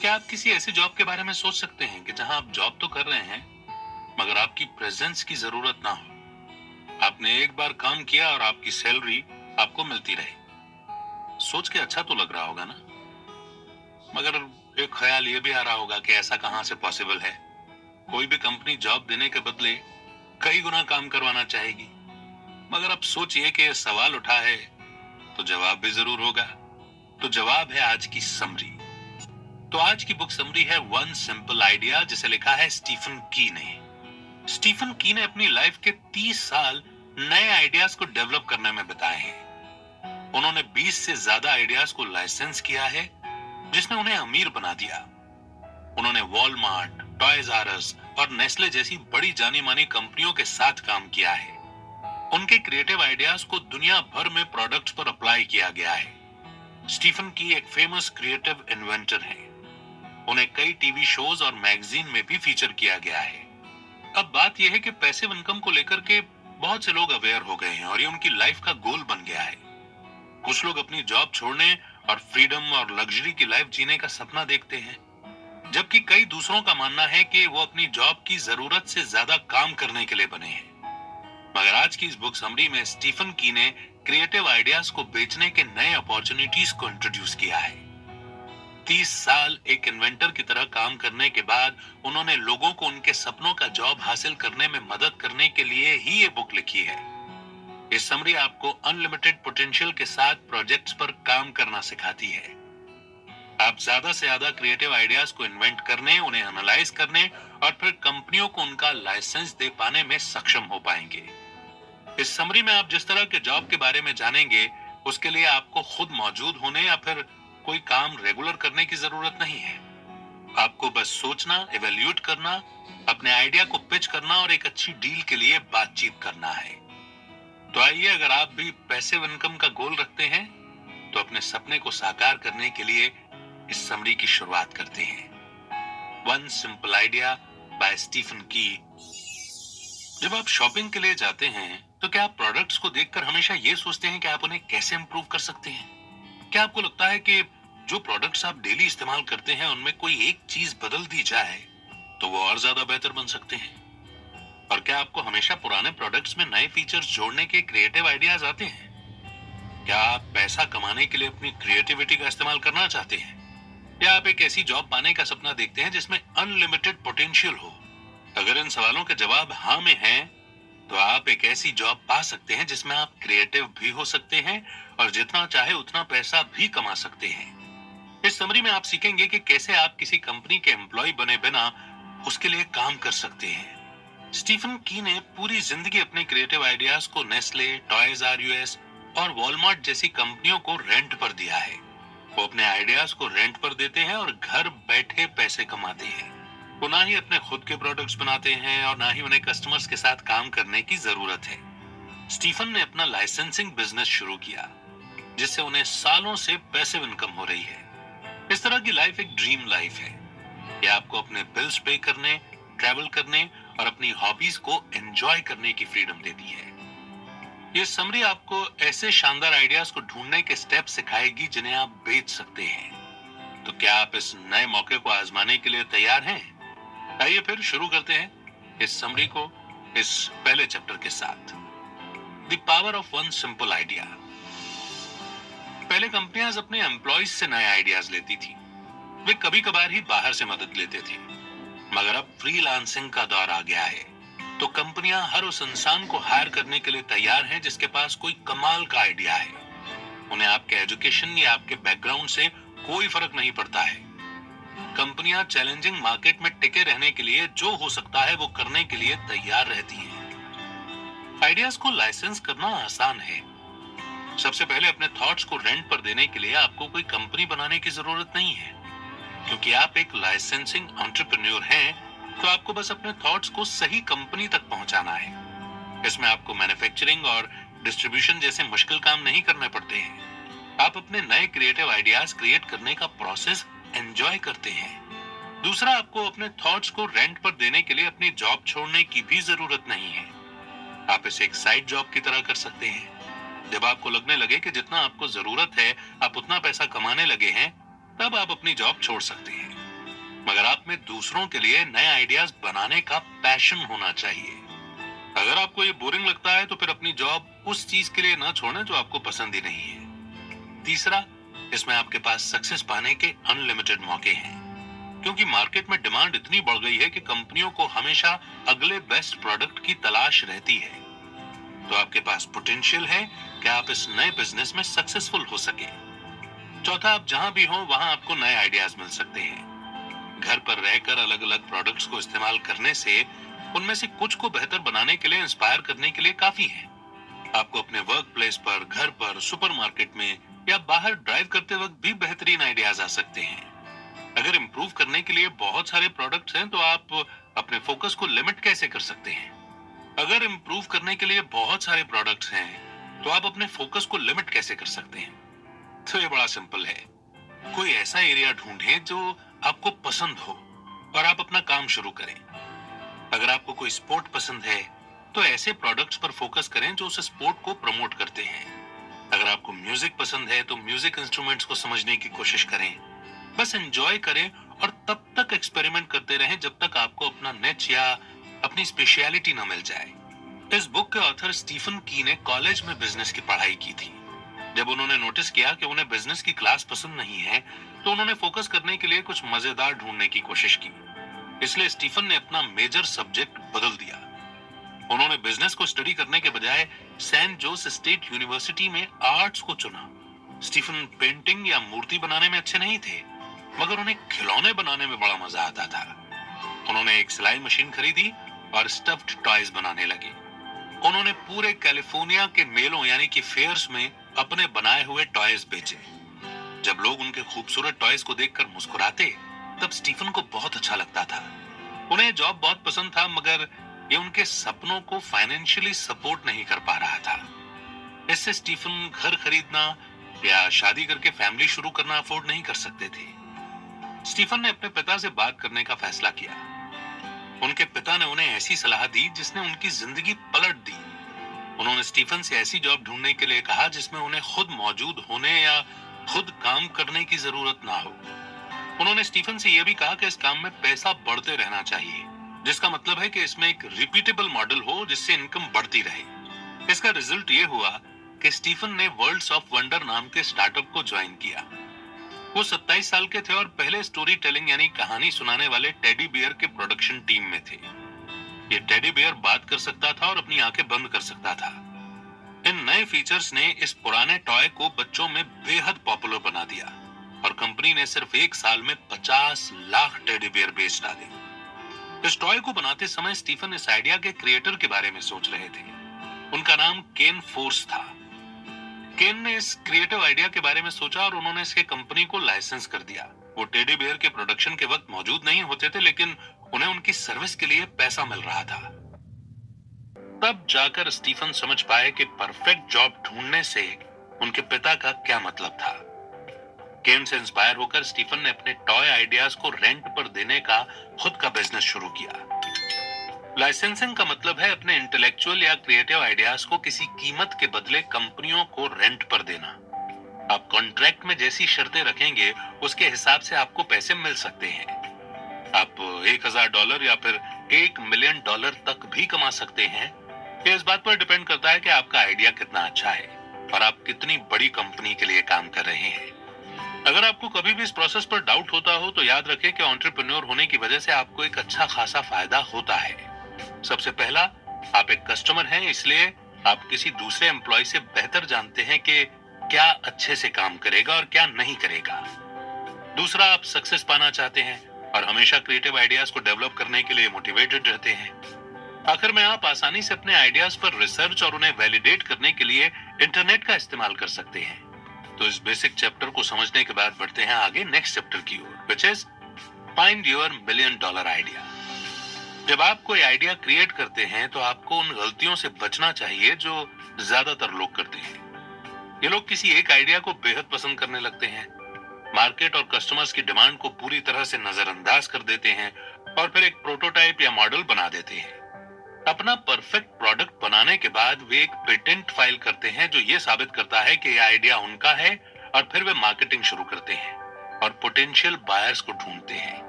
क्या आप किसी ऐसे जॉब के बारे में सोच सकते हैं कि जहां आप जॉब तो कर रहे हैं मगर आपकी प्रेजेंस की जरूरत ना हो? आपने एक बार काम किया और आपकी सैलरी आपको मिलती रही। सोच के अच्छा तो लग रहा होगा ना? मगर एक ख्याल ये भी आ रहा होगा कि ऐसा कहां से पॉसिबल है। कोई भी कंपनी जॉब देने के बदले कई गुना काम करवाना चाहेगी। मगर अब सोचिए कि सवाल उठा है तो जवाब भी जरूर होगा। तो जवाब है आज की समरी। तो आज की बुक समरी है वन सिंपल आइडिया, जिसे लिखा है स्टीफन की ने। स्टीफन की ने अपनी लाइफ के 30 साल नए आइडियाज को डेवलप करने में बिताए हैं। उन्होंने 20 से ज्यादा आइडियाज को लाइसेंस किया है, जिसने उन्हें अमीर बना दिया। उन्होंने वॉलमार्ट, टॉयज आर अस और नेस्ले जैसी बड़ी जानी मानी कंपनियों के साथ काम किया है। उनके क्रिएटिव आइडियाज को दुनिया भर में प्रोडक्ट्स पर अप्लाई किया गया है। स्टीफन की एक फेमस क्रिएटिव इन्वेंटर हैं। उन्हें कई टीवी शोज और मैगजीन में भी फीचर किया गया है। अब बात यह है कि पैसिव इनकम को लेकर के बहुत से लोग अवेयर हो गए हैं और ये उनकी लाइफ का गोल बन गया है। कुछ लोग अपनी जॉब छोड़ने और फ्रीडम और लग्जरी की लाइफ जीने का सपना देखते हैं, जबकि कई दूसरों का मानना है कि वो अपनी जॉब की जरूरत से ज्यादा काम करने के लिए बने हैं। मगर आज की इस बुक समरी में स्टीफन की ने क्रिएटिव आइडियाज को बेचने के नए अपॉर्चुनिटीज को इंट्रोड्यूस किया है। 30 साल एक इन्वेंटर की तरह काम करने के बाद उन्होंने लोगों को उनके सपनों का जॉब हासिल करने में मदद करने के लिए ही ये बुक लिखी है। इस समरी आपको अनलिमिटेड पोटेंशियल के साथ प्रोजेक्ट्स पर काम करना सिखाती है। आप ज्यादा से ज्यादा क्रिएटिव आइडियाज को इन्वेंट करने, उन्हें एनालाइज करने और फिर कंपनियों को उनका लाइसेंस दे पाने में सक्षम हो पाएंगे। इस समरी में आप जिस तरह के जॉब के बारे में जानेंगे, उसके लिए आपको खुद मौजूद होने या फिर कोई काम रेगुलर करने की जरूरत नहीं है। आपको बस सोचना, इवेल्यूएट करना, अपने आइडिया को पिच करना और एक अच्छी डील के लिए बातचीत करना है। तो आइए, अगर आप भी पैसिव इनकम का गोल रखते हैं तो अपने सपने को साकार करने के लिए इस समरी की शुरुआत करते हैं। One simple idea by Stephen की। जब आप शॉपिंग के लिए जाते हैं तो क्या आप प्रोडक्ट्स को देखकर हमेशा ये सोचते हैं कि आप उन्हें कैसे इंप्रूव कर सकते हैं? क्या आपको लगता है कि जो प्रोडक्ट्स आप डेली इस्तेमाल करते हैं उनमें कोई एक चीज बदल दी जाए तो वो और ज्यादा बेहतर बन सकते हैं? और क्या आपको हमेशा पुराने प्रोडक्ट्स में नए फीचर्स जोड़ने के क्रिएटिव आइडियाज आते हैं? क्या आप पैसा कमाने के लिए अपनी क्रिएटिविटी का इस्तेमाल करना चाहते हैं? या आप एक ऐसी जॉब पाने का सपना देखते हैं जिसमें अनलिमिटेड पोटेंशियल हो? अगर इन सवालों के जवाब हाँ में हैं, तो आप एक ऐसी जॉब पा सकते हैं जिसमें आप क्रिएटिव भी हो सकते हैं और जितना चाहे उतना पैसा भी कमा सकते हैं। इस समरी में आप सीखेंगे कि कैसे आप किसी कंपनी के एम्प्लॉय बने बिना उसके लिए काम कर सकते हैं। स्टीफन की ने पूरी जिंदगी अपने क्रिएटिव आइडियाज को नेस्ले, टॉयज आर यूएस और वॉलमार्ट जैसी कंपनियों को रेंट पर दिया है। वो अपने आइडियाज को रेंट पर देते हैं और घर बैठे पैसे कमाते हैं। वो ना ही अपने खुद के प्रोडक्ट्स बनाते हैं और ना ही उन्हें कस्टमर्स के साथ काम करने की जरूरत है। स्टीफन ने अपना लाइसेंसिंग बिजनेस शुरू किया, जिससे उन्हें सालों से पैसिव इनकम हो रही है। इस तरह की लाइफ एक ड्रीम लाइफ है। ये आपको अपने बिल्स पे करने, ट्रैवल करने और अपनी हॉबीज को एंजॉय करने की फ्रीडम देती है। ये समरी आपको ऐसे शानदार आइडियाज को ढूंढने के स्टेप सिखाएगी जिन्हें आप बेच सकते हैं। तो क्या आप इस नए मौके को आजमाने के लिए तैयार हैं? आइए फिर शुरू करते हैं इस समरी को इस पहले चैप्टर के साथ, the power of one simple idea. पहले कंपनियां अपने एम्प्लॉयज से नए आइडियाज लेती थी। वे कभी कभार ही बाहर से मदद लेते थे। मगर अब फ्रीलांसिंग का दौर आ गया है, तो कंपनियां हर उस इंसान को हायर करने के लिए तैयार हैं जिसके पास कोई कमाल का आइडिया है। उन्हें आपके एजुकेशन या आपके बैकग्राउंड से कोई फर्क नहीं पड़ता है। कंपनियां चैलेंजिंग मार्केट में टिके रहने के लिए जो हो सकता है वो करने के लिए तैयार रहती हैं। आइडियाज को लाइसेंस करना आसान है। सबसे पहले अपने थॉट्स को रेंट पर देने के लिए आपको कोई कंपनी बनाने की जरूरत नहीं है, क्योंकि आप एक लाइसेंसिंग एंटरप्रेन्योर हैं। तो आपको बस अपने थॉट्स को सही कंपनी तक पहुंचाना है। इसमें आपको मैन्युफैक्चरिंग और डिस्ट्रीब्यूशन जैसे मुश्किल काम नहीं करने पड़ते हैं। आप अपने नए क्रिएटिव आइडियाज क्रिएट करने का प्रोसेस एंजॉय करते हैं। दूसरा, आपको अपने थॉट्स को रेंट पर देने के लिए अपनी जॉब छोड़ने की भी जरूरत नहीं है। आप इसे एक साइड जॉब की तरह कर सकते हैं। जब आपको लगने लगे कि जितना आपको जरूरत है आप उतना पैसा कमाने लगे हैं, तब आप अपनी जॉब छोड़ सकते हैं। मगर आप में दूसरों के लिए नए आइडियाज बनाने का पैशन होना चाहिए। अगर आपको ये बोरिंग लगता है तो फिर अपनी जॉब उस चीज के लिए ना छोड़ें जो आपको पसंद ही नहीं है। तीसरा, इसमें आपके पास सक्सेस पाने के अनलिमिटेड मौके हैं, क्योंकि मार्केट में डिमांड इतनी बढ़ गई है कि कंपनियों को हमेशा अगले बेस्ट प्रोडक्ट की तलाश रहती है। तो आपके पास पोटेंशियल है कि आप इस नए बिजनेस में सक्सेसफुल हो सके। चौथा, आप जहां भी हो वहां आपको नए आइडियाज मिल सकते हैं। घर पर रहकर अलग अलग प्रोडक्ट्स को इस्तेमाल करने से उनमें से कुछ को बेहतर बनाने के लिए, इंस्पायर करने के लिए काफी है। आपको अपने वर्क प्लेस पर, घर पर, सुपरमार्केट में या बाहर ड्राइव करते वक्त भी बेहतरीन आइडियाज आ सकते हैं। अगर इम्प्रूव करने के लिए बहुत सारे प्रोडक्ट्स हैं तो आप अपने फोकस को लिमिट कैसे कर सकते हैं? अगर इम्प्रूव करने के लिए बहुत सारे प्रोडक्ट्स हैं तो आप अपने फोकस को लिमिट कैसे कर सकते हैं? तो ये बड़ा सिंपल है। कोई ऐसा एरिया ढूंढें जो आपको पसंद हो और आप अपना काम शुरू करें। अगर आपको कोई स्पोर्ट पसंद है तो ऐसे प्रोडक्ट्स पर फोकस करें जो उस स्पोर्ट को प्रमोट करते हैं। अगर आपको म्यूजिक पसंद है तो म्यूजिक इंस्ट्रूमेंट्स को समझने की कोशिश करें। बस एंजॉय करें और तब तक एक्सपेरिमेंट करते रहें जब तक आपको अपना निच या अपनी स्पेशलिटी न मिल जाए। इस बुक के ऑथर स्टीफन की ने कॉलेज में बिजनेस की पढ़ाई की थी। जब उन्होंने नोटिस किया कि उन्हें बिजनेस की क्लास पसंद नहीं है तो उन्होंने फोकस करने के लिए कुछ मजेदार ढूंढने की कोशिश की। इसलिए स्टीफन ने अपना मेजर सब्जेक्ट बदल दिया। उन्होंने बिजनेस को स्टडी करने के बजाय सैन जोस स्टेट यूनिवर्सिटी में आर्ट्स को चुना। स्टीफन पेंटिंग या मूर्ति बनाने में अच्छे नहीं थे, मगर उन्हें खिलौने बनाने में बड़ा मजा आता था। उन्होंने एक सिलाई मशीन खरीदी और स्टफ्ड टॉयज बनाने लगे। उन्होंने पूरे कैलिफोर्निया के मेलों यानी कि फेयर्स में अपने बनाए हुए टॉयज बेचे। जब लोग उनके खूबसूरत टॉयज को देखकर मुस्कुराते तब स्टीफन को बहुत अच्छा लगता था। उन्हें जॉब बहुत पसंद था, मगर ये उनके सपनों को फाइनेंशियली सपोर्ट नहीं कर पा रहा था। इससे स्टीफन घर खरीदना या शादी करके फैमिली शुरू करना अफोर्ड नहीं कर सकते थे। स्टीफन ने अपने पिता से बात करने का फैसला किया। उनके पिता ने उन्हें ऐसी सलाह दी जिसने उनकी जिंदगी पलट दी। उन्होंने स्टीफन से ऐसी जॉब ढूंढने के लिए कहा जिसमें उन्हें खुद मौजूद होने या खुद काम करने की जरूरत ना हो। उन्होंने स्टीफन से यह भी कहा कि इस काम में पैसा बढ़ते रहना चाहिए, जिसका मतलब है कि इसमें एक रिपीटेबल मॉडल हो जिससे इनकम बढ़ती रहे। इसका रिजल्ट ये हुआ कि स्टीफन ने वर्ल्ड्स ऑफ वंडर नाम के स्टार्टअप को ज्वाइन किया। वो 27 साल के थे और पहले स्टोरी टेलिंग यानी कहानी सुनाने वाले टेडी बियर के प्रोडक्शन टीम में थे। ये टेडी बियर बात कर सकता था और अपनी आंखें बंद कर सकता था। इन नए फीचर्स ने इस पुराने टॉय को बच्चों में बेहद पॉपुलर बना दिया और कंपनी ने सिर्फ एक साल में 50 लाख टेडी बियर बेच डाले। इस टॉय को बनाते समय स्टीफन इस आइडिया के क्रिएटर के बारे में सोच रहे थे। उनका नाम केन फोर्स था। केन ने इस क्रिएटिव आइडिया के बारे में सोचा और उन्होंने इसके कंपनी को लाइसेंस कर दिया। वो टेडी बियर के प्रोडक्शन के वक्त मौजूद नहीं होते थे, लेकिन उन्हें उनकी सर्विस के लिए पैसा मिल रहा था। तब जाकर स्टीफन समझ पाए कि परफेक्ट जॉब ढूंढने से उनके पिता का क्या मतलब था। केन से इंस्पायर होकर स्टीफन ने अपने टॉय आइडियाज को रेंट पर देने का खुद का बिजनेस शुरू किया। लाइसेंसिंग का मतलब है अपने इंटेलेक्चुअल या क्रिएटिव आइडियाज को किसी कीमत के बदले कंपनियों को रेंट पर देना। आप कॉन्ट्रैक्ट में जैसी शर्तें रखेंगे उसके हिसाब से आपको पैसे मिल सकते हैं। आप $1000 या फिर $1 मिलियन तक भी कमा सकते हैं। ये इस बात पर डिपेंड करता है कि आपका आइडिया कितना अच्छा है और आप कितनी बड़ी कंपनी के लिए काम कर रहे हैं। अगर आपको कभी भी इस प्रोसेस पर डाउट होता हो तो याद रखें कि एंटरप्रेन्योर होने की वजह से आपको एक अच्छा खासा फायदा होता है। सबसे पहला, आप एक कस्टमर हैं, इसलिए आप किसी दूसरे एम्प्लॉय से बेहतर जानते हैं कि क्या अच्छे से काम करेगा और क्या नहीं करेगा। दूसरा, आप सक्सेस पाना चाहते हैं और हमेशा क्रिएटिव आइडियाज को डेवलप करने के लिए मोटिवेटेड रहते हैं। आखिर में आप आसानी से अपने आइडियाज पर रिसर्च और उन्हें वैलिडेट करने के लिए इंटरनेट का इस्तेमाल कर सकते हैं। तो इस बेसिक चैप्टर को समझने के बाद बढ़ते हैं आगे नेक्स्ट चैप्टर की ओर, which is find your $1 million idea. जब आप कोई आइडिया क्रिएट करते हैं तो आपको उन गलतियों से बचना चाहिए जो ज्यादातर लोग करते हैं। ये लोग किसी एक आइडिया को बेहद पसंद करने लगते हैं, मार्केट और कस्टमर्स की डिमांड को पूरी तरह से नजरअंदाज कर देते हैं और फिर एक प्रोटोटाइप या मॉडल बना देते हैं। अपना परफेक्ट प्रोडक्ट बनाने के बाद वे एक पेटेंट फाइल करते हैं जो ये साबित करता है कि यह आइडिया उनका है और फिर वे मार्केटिंग शुरू करते हैं और पोटेंशियल बायर्स को ढूंढते हैं।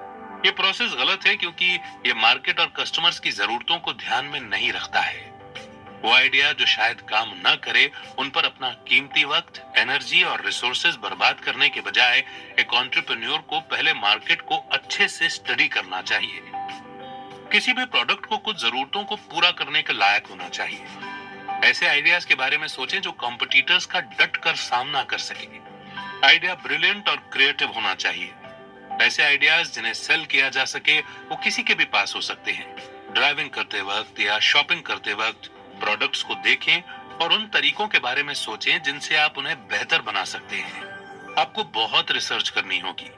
ये प्रोसेस गलत है क्योंकि ये मार्केट और कस्टमर्स की जरूरतों को ध्यान में नहीं रखता है। वो आइडिया जो शायद काम न करे, उन पर अपना कीमती वक्त, एनर्जी और रिसोर्सेज बर्बाद करने के बजाय एक एंटरप्रेन्योर को पहले मार्केट को अच्छे से स्टडी करना चाहिए। किसी भी प्रोडक्ट को कुछ जरूरतों को पूरा करने के लायक होना चाहिए। ऐसे आइडियाज के बारे में सोचें जो कॉम्पिटिटर्स का डट कर सामना कर सके। आइडिया ब्रिलियंट और क्रिएटिव होना चाहिए। ऐसे आइडियाज जिन्हें सेल किया जा सके वो किसी के भी पास हो सकते हैं। ड्राइविंग करते वक्त या शॉपिंग करते वक्त प्रोडक्ट्स को देखें और उन तरीकों के बारे में सोचें जिनसे आप उन्हें बेहतर बना सकते हैं। आपको बहुत रिसर्च करनी होगी।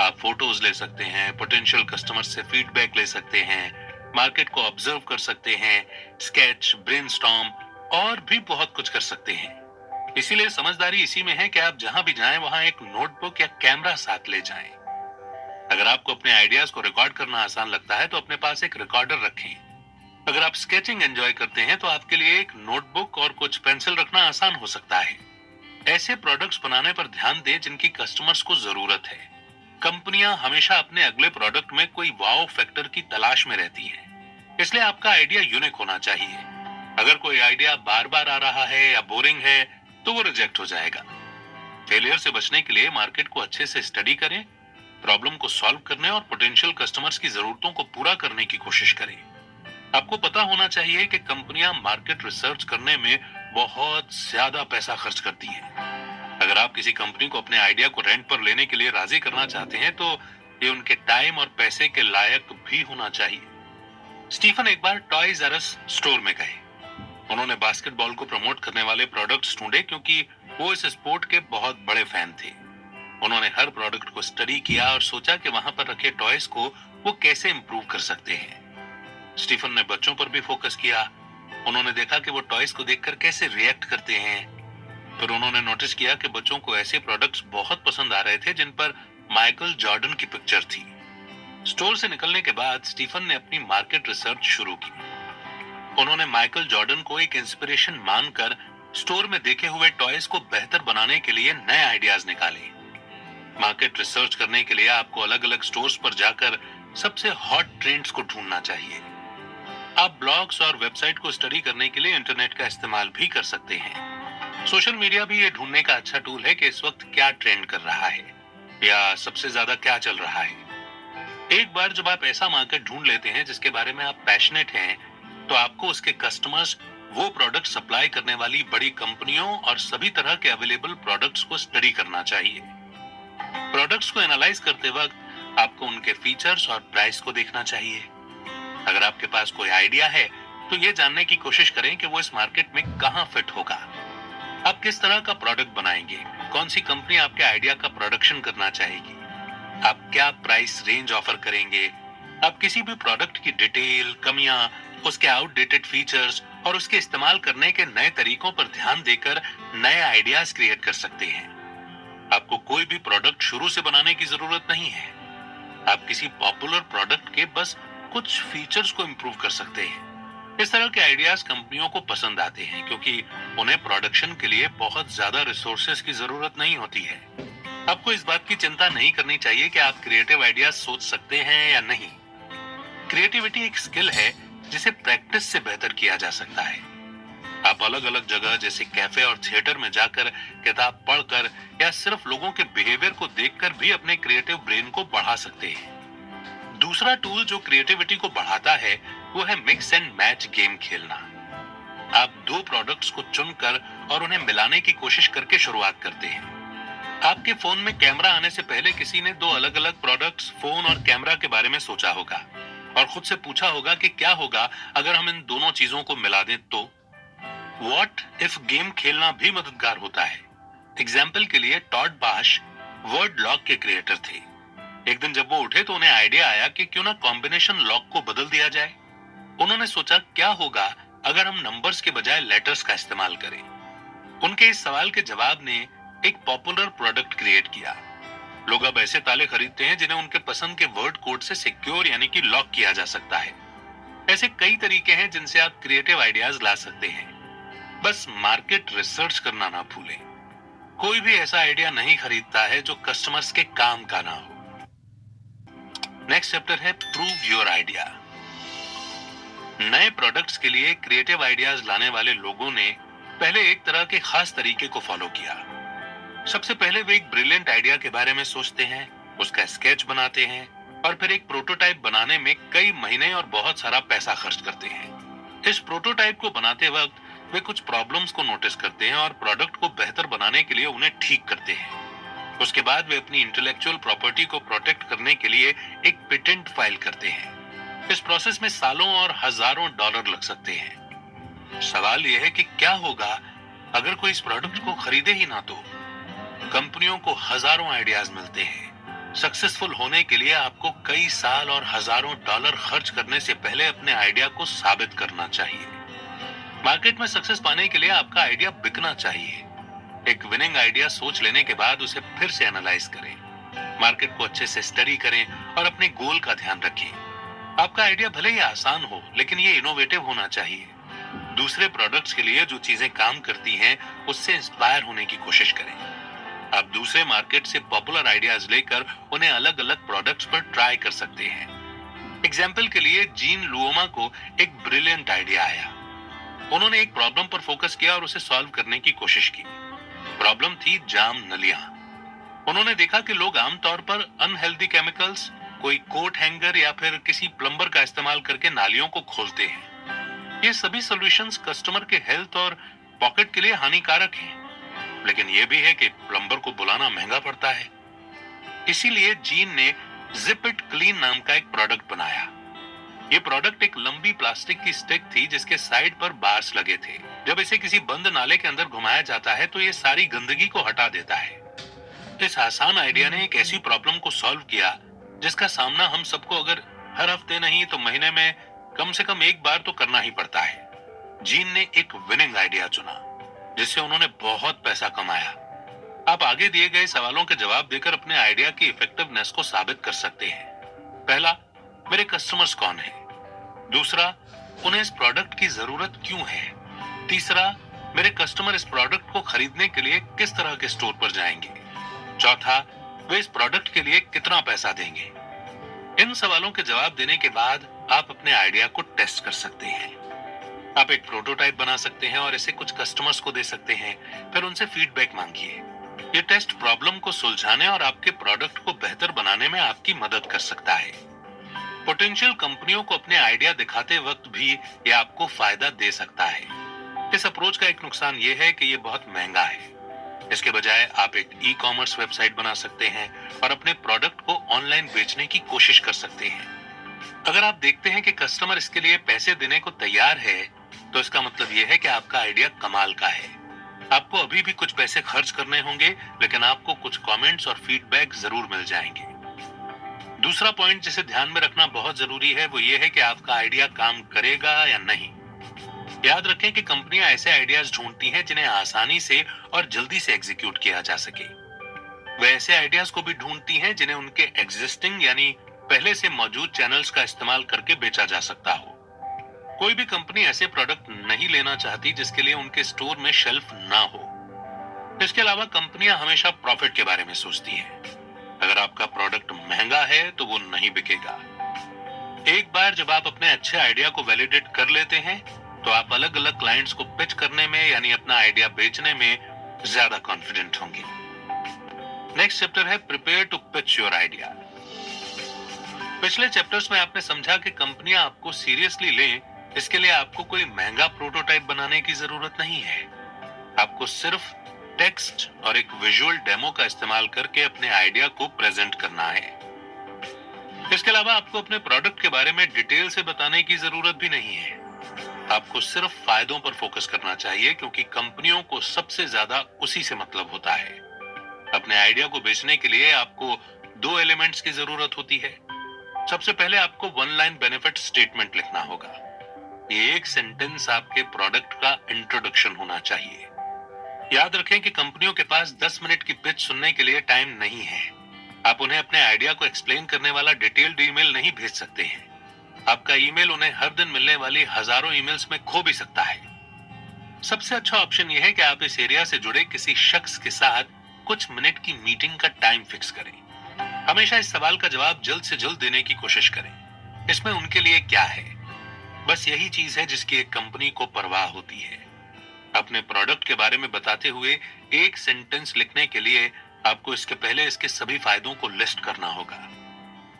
आप फोटोज ले सकते हैं, पोटेंशियल कस्टमर से फीडबैक ले सकते हैं, मार्केट को ऑब्जर्व कर सकते हैं, स्केच, ब्रेनस्टॉर्म और भी बहुत कुछ कर सकते हैं। इसीलिए समझदारी इसी में है कि आप जहां भी जाएं वहां एक नोटबुक या कैमरा साथ ले जाएं। अगर आपको अपने आइडियाज को रिकॉर्ड करना आसान लगता है तो अपने पास एक रिकॉर्डर रखें। अगर आप स्केचिंग एंजॉय करते हैं तो आपके लिए एक नोटबुक और कुछ पेंसिल रखना आसान हो सकता है। ऐसे प्रोडक्ट्स बनाने पर ध्यान दें जिनकी कस्टमर्स को जरूरत है। कंपनियां हमेशा अपने अगले प्रोडक्ट में कोई वाओ फैक्टर की तलाश में रहती हैं। इसलिए आपका आइडिया यूनिक होना चाहिए। अगर कोई आइडिया बार बार आ रहा है या बोरिंग है तो वो रिजेक्ट हो जाएगा। फेलियर से बचने के लिए मार्केट को अच्छे से स्टडी करें, प्रॉब्लम को सॉल्व करने और पोटेंशियल कस्टमर्स की जरूरतों को पूरा करने की कोशिश करें। आपको पता होना चाहिए कि कंपनियां मार्केट रिसर्च करने में बहुत ज्यादा पैसा खर्च करती हैं। अगर आप किसी कंपनी को अपने आइडिया को रेंट पर लेने के लिए राजी करना चाहते हैं तो ये उनके टाइम और पैसे के लायक भी होना चाहिए। स्टीफन एक बार टॉयज आर अस स्टोर में गए। उन्होंने बास्केटबॉल को प्रमोट करने वाले प्रोडक्ट्स ढूंढे क्योंकि वो इस स्पोर्ट के बहुत बड़े फैन थे। उन्होंने हर प्रोडक्ट को स्टडी किया और सोचा कि वहां पर रखे टॉयज को वो कैसे इंप्रूव कर सकते हैं। स्टीफन ने बच्चों पर भी फोकस किया। उन्होंने देखा कि वो टॉयज को देखकर कैसे रिएक्ट करते हैं। फिर उन्होंने नोटिस किया कि बच्चों को ऐसे प्रोडक्ट्स बहुत पसंद आ रहे थे जिन पर माइकल जॉर्डन की पिक्चर थी। स्टोर से निकलने के बाद स्टीफन ने अपनी मार्केट रिसर्च शुरू की। उन्होंने माइकल जॉर्डन को एक इंस्पिरेशन मानकर स्टोर में देखे हुए टॉयज को बेहतर बनाने के लिए नए आइडियाज निकाले। मार्केट रिसर्च करने के लिए आपको अलग अलग स्टोर्स पर जाकर सबसे हॉट ट्रेंड्स को ढूंढना चाहिए। आप ब्लॉग्स और वेबसाइट को स्टडी करने के लिए इंटरनेट का इस्तेमाल भी कर सकते हैं। सोशल मीडिया भी ये ढूंढने का अच्छा टूल है कि इस वक्त क्या ट्रेंड कर रहा है या सबसे ज्यादा क्या चल रहा है। एक बार जब आप ऐसा मार्केट ढूंढ लेते हैं जिसके बारे में आप पैशनेट हैं, तो आपको उसके कस्टमर्स, वो प्रोडक्ट सप्लाई करने वाली बड़ी कंपनियों और सभी तरह के अवेलेबल प्रोडक्ट्स को स्टडी करना चाहिए। प्रोडक्ट्स को एनालाइज करते वक्त आपको उनके फीचर्स और प्राइस को देखना चाहिए। अगर आपके पास कोई आइडिया है तो ये जानने की कोशिश करें कि वो इस मार्केट में कहां फिट होगा। आप किस तरह का प्रोडक्ट बनाएंगे, कौन सी कंपनी आपके आइडिया का प्रोडक्शन करना चाहेगी, आप क्या प्राइस रेंज ऑफर करेंगे। आप किसी भी प्रोडक्ट की डिटेल, कमियां, उसके आउटडेटेड फीचर्स और उसके इस्तेमाल करने के नए तरीकों पर ध्यान देकर नए आइडियाज क्रिएट कर सकते हैं। आपको कोई भी प्रोडक्ट शुरू से बनाने की जरूरत नहीं है। आप किसी पॉपुलर प्रोडक्ट के बस कुछ फीचर्स को इंप्रूव कर सकते हैं। इस तरह के आइडियाज कंपनियों को पसंद आते हैं क्योंकि उन्हें प्रोडक्शन के लिए बहुत ज्यादा रिसोर्सेज की जरूरत नहीं होती है। आपको इस बात की चिंता नहीं करनी चाहिए कि आप क्रिएटिव आइडियाज सोच सकते हैं या नहीं। क्रिएटिविटी एक स्किल है जिसे प्रैक्टिस से बेहतर किया जा सकता है। आप अलग अलग जगह जैसे कैफे और थिएटर में जाकर, किताब पढ़कर या सिर्फ लोगों के बिहेवियर को देखकर भी अपने क्रिएटिव ब्रेन को बढ़ा सकते हैं। दूसरा टूल जो क्रिएटिविटी को बढ़ाता है वो है मिक्स एंड मैच गेम खेलना। आप दो प्रोडक्ट्स को चुनकर और उन्हें मिलाने की कोशिश करके शुरुआत करते हैं। आपके फोन में कैमरा आने से पहले किसी ने दो अलग अलग प्रोडक्ट्स, फोन और कैमरा के बारे में सोचा होगा और खुद से पूछा होगा कि क्या होगा अगर हम इन दोनों चीजों को मिला दें तो। व्हाट इफ गेम खेलना भी मददगार होता है। एग्जाम्पल के लिए टॉड बाश वर्ड लॉक के क्रिएटर थे। एक दिन जब वो उठे तो उन्हें आइडिया आया कि क्यों ना कॉम्बिनेशन लॉक को बदल दिया जाए। उन्होंने सोचा क्या होगा अगर हम नंबर्स के बजाय लेटर्स का इस्तेमाल करें। उनके इस सवाल के जवाब ने एक पॉपुलर प्रोडक्ट क्रिएट किया। लोग अब ऐसे ताले खरीदते हैं जिन्हें उनके पसंद के वर्ड कोड से सिक्योर यानी कि लॉक किया जा सकता है। ऐसे कई तरीके हैं जिनसे आप क्रिएटिव आइडियाज ला सकते हैं। बस मार्केट रिसर्च करना ना भूलें। कोई भी ऐसा आइडिया नहीं खरीदता है जो कस्टमर्स के काम का ना हो। नेक्स्ट चैप्टर है प्रूव योर आइडिया। नए प्रोडक्ट्स के लिए क्रिएटिव आइडियाज लाने वाले लोगों ने पहले एक तरह के खास तरीके को फॉलो किया। सबसे पहले वे एक ब्रिलियंट आइडिया के बारे में सोचते हैं, उसका स्केच बनाते हैं और फिर एक प्रोटोटाइप बनाने में कई महीने और बहुत सारा पैसा खर्च करते हैं। इस प्रोटोटाइप को बनाते वक्त वे कुछ प्रॉब्लम्स को नोटिस करते हैं और प्रोडक्ट को बेहतर बनाने के लिए उन्हें ठीक करते हैं। उसके बाद वे अपनी इंटेलेक्चुअल प्रॉपर्टी को प्रोटेक्ट करने के लिए एक पेटेंट फाइल करते हैं। इस प्रोसेस में सालों और हजारों डॉलर लग सकते हैं। सवाल यह है कि क्या होगा अगर कोई इस प्रोडक्ट को खरीदे ही ना तो? कंपनियों को हजारों आइडियाज मिलते हैं। सक्सेसफुल होने के लिए आपको कई साल और हजारों डॉलर खर्च करने से पहले अपने आइडिया को साबित करना चाहिए। मार्केट में सक्सेस पाने के लिए आपका आइडिया बिकना चाहिए। एक विनिंग आइडिया सोच लेने के बाद उसे फिर से एनालाइज करें, मार्केट को अच्छे से स्टडी करें और अपने गोल का ध्यान रखें। आपका आइडिया भले ही आसान हो, लेकिन ये इनोवेटिव होना चाहिए। दूसरे प्रोडक्ट्स के लिए जो चीजें काम करती हैं, उससे इंस्पायर होने की कोशिश करें। आप दूसरे मार्केट से पॉपुलर आइडियाज लेकर उन्हें अलग अलग प्रोडक्ट्स पर ट्राई कर सकते हैं। एग्जाम्पल के लिए जीन लुओमा को एक ब्रिलियंट आइडिया आया। उन्होंने एक प्रॉब्लम पर फोकस किया और उसे सॉल्व करने की कोशिश की। प्रॉब्लम थी जाम नलियां। उन्होंने देखा कि लोग आमतौर पर अनहेल्दी केमिकल्स, कोई कोट हैंगर या फिर किसी प्लम्बर का इस्तेमाल करके नालियों को खोलते हैं। ये सभी सॉल्यूशंस कस्टमर के हेल्थ और पॉकेट के लिए हानिकारक हैं, लेकिन यह भी है कि प्लम्बर को बुलाना महंगा पड़ता है। इसीलिए जीन ने जिप इट क्लीन नाम का एक प्रोडक्ट बनाया। ये प्रोडक्ट एक लंबी प्लास्टिक की स्टिक थी जिसके साइड पर बार्स लगे थे। जब इसे किसी बंद नाले के अंदर घुमाया जाता है तो ये सारी गंदगी को हटा देता है। इस आसान आइडिया ने एक ऐसी प्रॉब्लम को सॉल्व किया जिसका सामना हम सबको अगर हर हफ्ते नहीं तो महीने में कम से कम एक बार तो करना ही पड़ता है। जीन ने एक विनिंग आइडिया चुना जिससे उन्होंने बहुत पैसा कमाया। आप आगे दिए गए सवालों के जवाब देकर अपने आइडिया की इफेक्टिवनेस को साबित कर सकते हैं। पहला, मेरे कस्टमर्स कौन है? दूसरा, उन्हें इस प्रोडक्ट की जरूरत क्यों है? तीसरा, मेरे कस्टमर इस प्रोडक्ट को खरीदने के लिए किस तरह के स्टोर पर जाएंगे? चौथा, वे इस प्रोडक्ट के लिए कितना पैसा देंगे? इन सवालों के जवाब देने के बाद आप अपने आइडिया को टेस्ट कर सकते हैं। आप एक प्रोटोटाइप बना सकते हैं और इसे कुछ कस्टमर्स को दे सकते हैं, फिर उनसे फीडबैक मांगिए। ये टेस्ट प्रॉब्लम को सुलझाने और आपके प्रोडक्ट को बेहतर बनाने में आपकी मदद कर सकता है। पोटेंशियल कंपनियों को अपने आइडिया दिखाते वक्त भी ये आपको फायदा दे सकता है। इस अप्रोच का एक नुकसान ये है कि ये बहुत महंगा है। इसके बजाय आप एक ई-कॉमर्स वेबसाइट बना सकते हैं और अपने प्रोडक्ट को ऑनलाइन बेचने की कोशिश कर सकते हैं। अगर आप देखते हैं कि कस्टमर इसके लिए पैसे देने को तैयार है, तो इसका मतलब ये है कि आपका आइडिया कमाल का है। आपको अभी भी कुछ पैसे खर्च करने होंगे, लेकिन आपको कुछ कमेंट्स और फीडबैक जरूर मिल जाएंगे। दूसरा पॉइंट जिसे ध्यान में रखना बहुत जरूरी है वो ये है कि आपका आइडिया काम करेगा या नहीं। याद रखें कि कंपनियां ऐसे आइडियाज ढूंढती हैं जिन्हें आसानी से और जल्दी से एग्जीक्यूट किया जा सके। वे ऐसे आइडियाज को भी ढूंढती हैं जिन्हें उनके एग्जिस्टिंग यानी पहले से मौजूद चैनल्स का इस्तेमाल करके बेचा जा सकता हो। कोई भी कंपनी ऐसे प्रोडक्ट नहीं लेना चाहती जिसके लिए उनके स्टोर में शेल्फ ना हो। इसके अलावा कंपनियां हमेशा प्रॉफिट के बारे में सोचती हैं। अगर आपका प्रोडक्ट महंगा है तो वो नहीं बिकेगा। एक बार जब आप अपने अच्छे आइडिया को वैलिडेट कर लेते हैं तो आप अलग अलग क्लाइंट्स को पिच करने में यानी अपना आइडिया बेचने में ज्यादा कॉन्फिडेंट होंगे। नेक्स्ट चैप्टर है prepare to pitch your idea. पिछले चैप्टर्स में आपने समझा कि कंपनियां आपको सीरियसली लें, इसके लिए आपको कोई महंगा प्रोटोटाइप बनाने की जरूरत नहीं है। आपको सिर्फ टेक्स्ट और एक विजुअल डेमो का इस्तेमाल करके अपने आइडिया को प्रेजेंट करना है। इसके अलावा आपको अपने प्रोडक्ट के बारे में डिटेल से बताने की जरूरत भी नहीं है। आपको सिर्फ फायदों पर फोकस करना चाहिए, क्योंकि कंपनियों को सबसे ज्यादा उसी से मतलब होता है। अपने आइडिया को बेचने के लिए आपको दो एलिमेंट्स की जरूरत होती है। सबसे पहले आपको वन लाइन बेनिफिट स्टेटमेंट लिखना होगा। ये एक सेंटेंस आपके प्रोडक्ट का इंट्रोडक्शन होना चाहिए। याद रखें कि कंपनियों के पास 10 मिनट की पिच सुनने के लिए टाइम नहीं है। आप उन्हें अपने आइडिया को एक्सप्लेन करने वाला डिटेल्ड ईमेल नहीं भेज सकते हैं। आपका ईमेल उन्हें हर दिन मिलने वाली हजारों ईमेल्स में खो भी सकता है। सबसे अच्छा ऑप्शन यह है कि आप इस एरिया से जुड़े किसी शख्स के साथ कुछ मिनट की मीटिंग का टाइम फिक्स करें। हमेशा इस सवाल का जवाब जल्द से जल्द देने की कोशिश करें। इसमें उनके लिए क्या है? बस यही चीज है जिसकी एक कंपनी को परवाह होती है। अपने प्रोडक्ट के बारे में बताते हुए एक सेंटेंस लिखने के लिए आपको इसके पहले इसके सभी फायदों को लिस्ट करना होगा।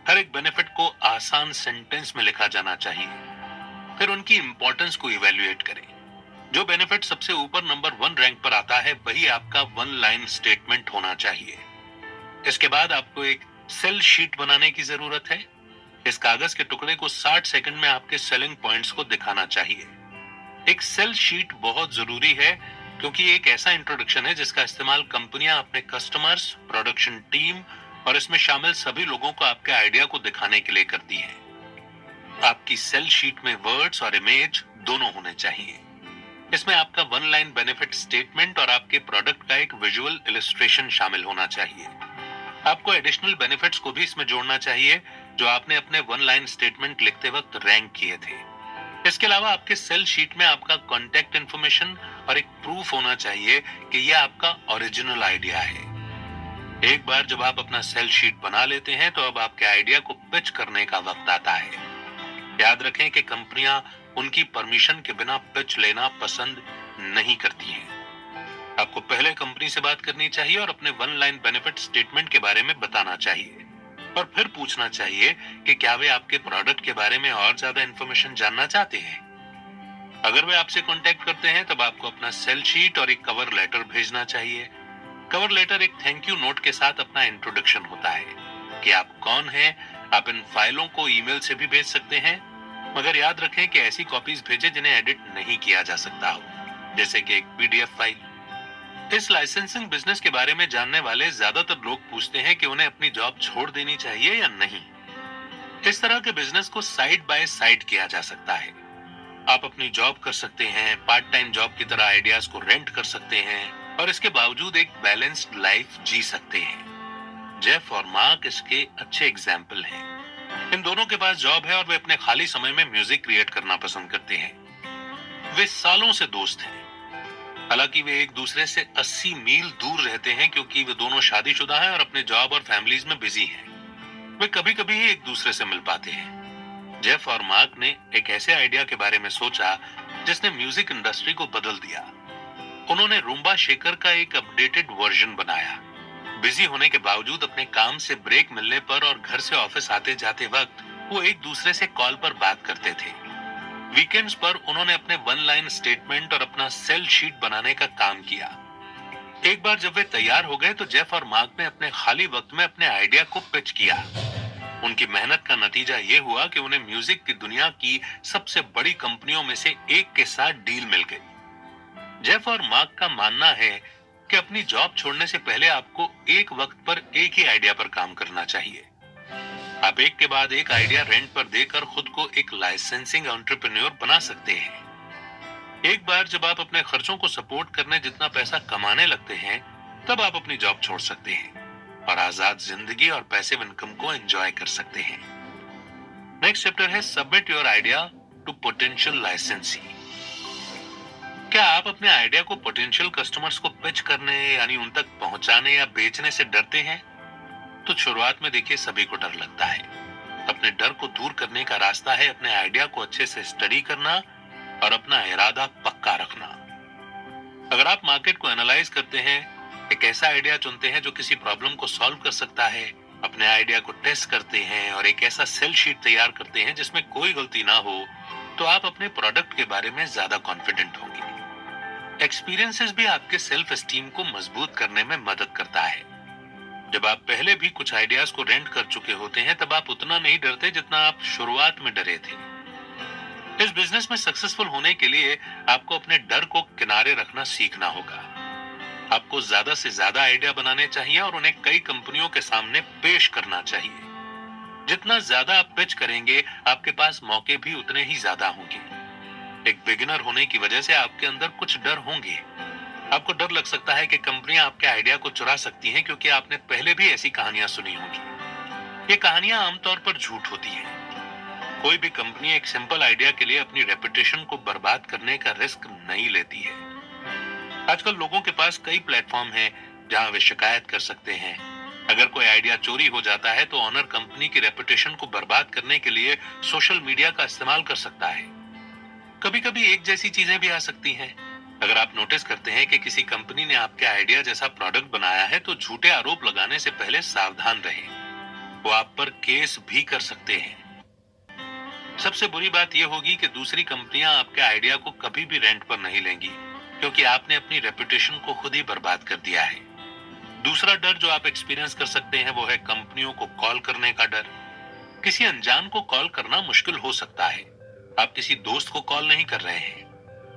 हर एक बेनिफिट को आसान सेंटेंस में लिखा जाना चाहिए। फिर उनकी इंपॉर्टेंस को इवेल्युएट करें। जो बेनिफिट सबसे ऊपर नंबर 1 रैंक पर आता है वही आपका 1 लाइन स्टेटमेंट होना चाहिए। इसके बाद आपको एक सेल शीट बनाने की जरूरत है। इस कागज के टुकड़े को 60 सेकंड में आपके सेलिंग पॉइंट्स को दिखाना चाहिए। एक सेल शीट बहुत जरूरी है क्योंकि एक ऐसा इंट्रोडक्शन है जिसका इस्तेमाल कंपनियां अपने कस्टमर्स, प्रोडक्शन टीम और इसमें शामिल सभी लोगों को आपके आइडिया को दिखाने के लिए करती हैं। आपकी सेल शीट में वर्ड्स और इमेज दोनों होने चाहिए। इसमें आपका 1 लाइन बेनिफिट स्टेटमेंट और आपके प्रोडक्ट का एक विजुअल इलस्ट्रेशन शामिल होना चाहिए। आपको एडिशनल बेनिफिट्स को भी इसमें जोड़ना चाहिए जो आपने अपने 1 लाइन स्टेटमेंट लिखते वक्त रैंक किए थे। इसके अलावा आपके सेल शीट में आपका कॉन्टैक्ट इंफॉर्मेशन और एक प्रूफ होना चाहिए कि यह आपका ओरिजिनल आइडिया है। एक बार जब आप अपना सेल शीट बना लेते हैं तो अब आपके आइडिया को पिच करने का वक्त आता है। याद रखें कि कंपनियां उनकी परमिशन के बिना पिच लेना पसंद नहीं करती हैं। आपको पहले कंपनी से बात करनी चाहिए और अपने 1 लाइन बेनिफिट स्टेटमेंट के बारे में बताना चाहिए और फिर पूछना चाहिए कि क्या वे आपके प्रोडक्ट के बारे में और ज्यादा इंफॉर्मेशन जानना चाहते हैं। अगर वे आपसे कांटेक्ट करते हैं तब आपको अपना सेल शीट और एक कवर लेटर भेजना चाहिए। कवर लेटर एक थैंक यू नोट के साथ अपना इंट्रोडक्शन होता है कि आप कौन हैं। आप इन फाइलों को ईमेल से भी भेज सकते हैं, मगर याद रखें कि ऐसी कॉपीज भेजें जिन्हें एडिट नहीं किया जा सकता हो, जैसे कि एक पीडीएफ फाइल। इस लाइसेंसिंग बिजनेस के बारे में जानने वाले ज्यादातर लोग पूछते हैं कि उन्हें अपनी जॉब छोड़ देनी चाहिए या नहीं। इस तरह के बिजनेस को साइड बाय साइड किया जा सकता है। आप अपनी जॉब कर सकते हैं, पार्ट टाइम जॉब की तरह आइडियाज को रेंट कर सकते हैं और इसके बावजूद एक बैलेंस्ड लाइफ जी सकते हैं। जेफ और मार्क इसके अच्छे एग्जाम्पल हैं। इन दोनों के पास जॉब है और वे अपने खाली समय में म्यूजिक क्रिएट करना पसंद करते हैं। वे सालों से दोस्त हैं। हालांकि वे एक दूसरे से 80 मील दूर रहते हैं क्योंकि वे दोनों शादीशुदा हैं और अपने जॉब और फैमिलीज में बिजी हैं। वे कभी कभी ही एक दूसरे से मिल पाते हैं। जेफ और मार्क ने एक ऐसे आइडिया के बारे में सोचा जिसने म्यूजिक इंडस्ट्री को बदल दिया। उन्होंने रूम्बा शेकर का एक अपडेटेड वर्जन बनाया। बिजी होने के बावजूद अपने काम से ब्रेक मिलने पर और घर से ऑफिस आते जाते वक्त वो एक दूसरे से कॉल पर बात करते थे। वीकेंड्स पर उन्होंने अपने 1 लाइन स्टेटमेंट और अपना सेल शीट बनाने का काम किया। एक बार जब वे तैयार हो गए तो जेफ और मार्क ने अपने खाली वक्त में अपने आइडिया को पिच किया। उनकी मेहनत का नतीजा ये हुआ कि उन्हें म्यूजिक की दुनिया की सबसे बड़ी कंपनियों में से एक के साथ डील मिल गई। जेफ और मार्क का मानना है कि अपनी जॉब छोड़ने से पहले आपको एक वक्त पर एक ही आइडिया पर काम करना चाहिए। आप एक के बाद एक आइडिया रेंट पर देकर खुद को एक लाइसेंसिंग एंटरप्रेन्योर बना सकते हैं। एक बार जब आप अपने खर्चों को सपोर्ट करने जितना पैसा कमाने लगते हैं तब आप अपनी जॉब छोड़ सकते हैं और आजाद जिंदगी और पैसिव इनकम को एंजॉय कर सकते हैं। नेक्स्ट चैप्टर है submit your idea to potential licensee. क्या आप अपने आइडिया को पोटेंशियल कस्टमर्स को पिच करने यानी उन तक पहुंचाने या बेचने से डरते हैं? तो शुरुआत में देखिए सभी को डर लगता है। अपने डर को दूर करने का रास्ता है अपने आइडिया को अच्छे से स्टडी करना और अपना इरादा पक्का रखना। अगर आप मार्केट को एनालाइज करते हैं, एक ऐसा आइडिया चुनते हैं जो किसी प्रॉब्लम को सॉल्व कर सकता है, अपने आइडिया को टेस्ट करते हैं और एक ऐसा सेल शीट तैयार करते हैं जिसमें कोई गलती ना हो, तो आप अपने प्रोडक्ट के बारे में ज्यादा कॉन्फिडेंट होंगे। एक्सपीरियंसेस भी आपके सेल्फ एस्टीम को मजबूत करने में मदद करता है। जब आप पहले भी कुछ आइडियाज को रेंट कर चुके होते हैं तब आप उतना नहीं डरते जितना आप शुरुआत में डरे थे। इस बिजनेस में सक्सेसफुल होने के लिए आपको अपने डर को किनारे रखना सीखना होगा। आपको ज्यादा से ज्यादा आइडिया बनाने चाहिए और उन्हें कई कंपनियों के सामने पेश करना चाहिए। जितना ज्यादा आप पिच करेंगे आपके पास मौके भी उतने ही ज्यादा होंगे। एक बिगिनर होने की वजह से आपके अंदर कुछ डर होंगे। आपको डर लग सकता है कि कंपनियां आपके आइडिया को चुरा सकती हैं क्योंकि आपने पहले भी ऐसी कहानियां सुनी होंगी। ये कहानियां आमतौर पर झूठ होती हैं। कोई भी कंपनी एक सिंपल आइडिया के लिए अपनी रेपुटेशन को बर्बाद करने का रिस्क नहीं लेती है। आजकल लोगों के पास कई प्लेटफॉर्म हैं जहां वे शिकायत कर सकते हैं। अगर कोई आइडिया चोरी हो जाता है तो ऑनर कंपनी की रेपुटेशन को बर्बाद करने के लिए सोशल मीडिया का इस्तेमाल कर सकता है। कभी कभी एक जैसी चीजें भी आ सकती हैं। अगर आप नोटिस करते हैं कि किसी कंपनी ने आपके आइडिया जैसा प्रोडक्ट बनाया है तो झूठे आरोप लगाने से पहले सावधान रहें। वो आप पर केस भी कर सकते हैं। सबसे बुरी बात यह होगी कि दूसरी कंपनियां आपके आइडिया को कभी भी रेंट पर नहीं लेंगी, क्योंकि आपने अपनी रेपुटेशन को खुद ही बर्बाद कर दिया है। दूसरा डर जो आप एक्सपीरियंस कर सकते हैं वो है कंपनियों को कॉल करने का डर। किसी अनजान को कॉल करना मुश्किल हो सकता है। आप किसी दोस्त को कॉल नहीं कर रहे हैं,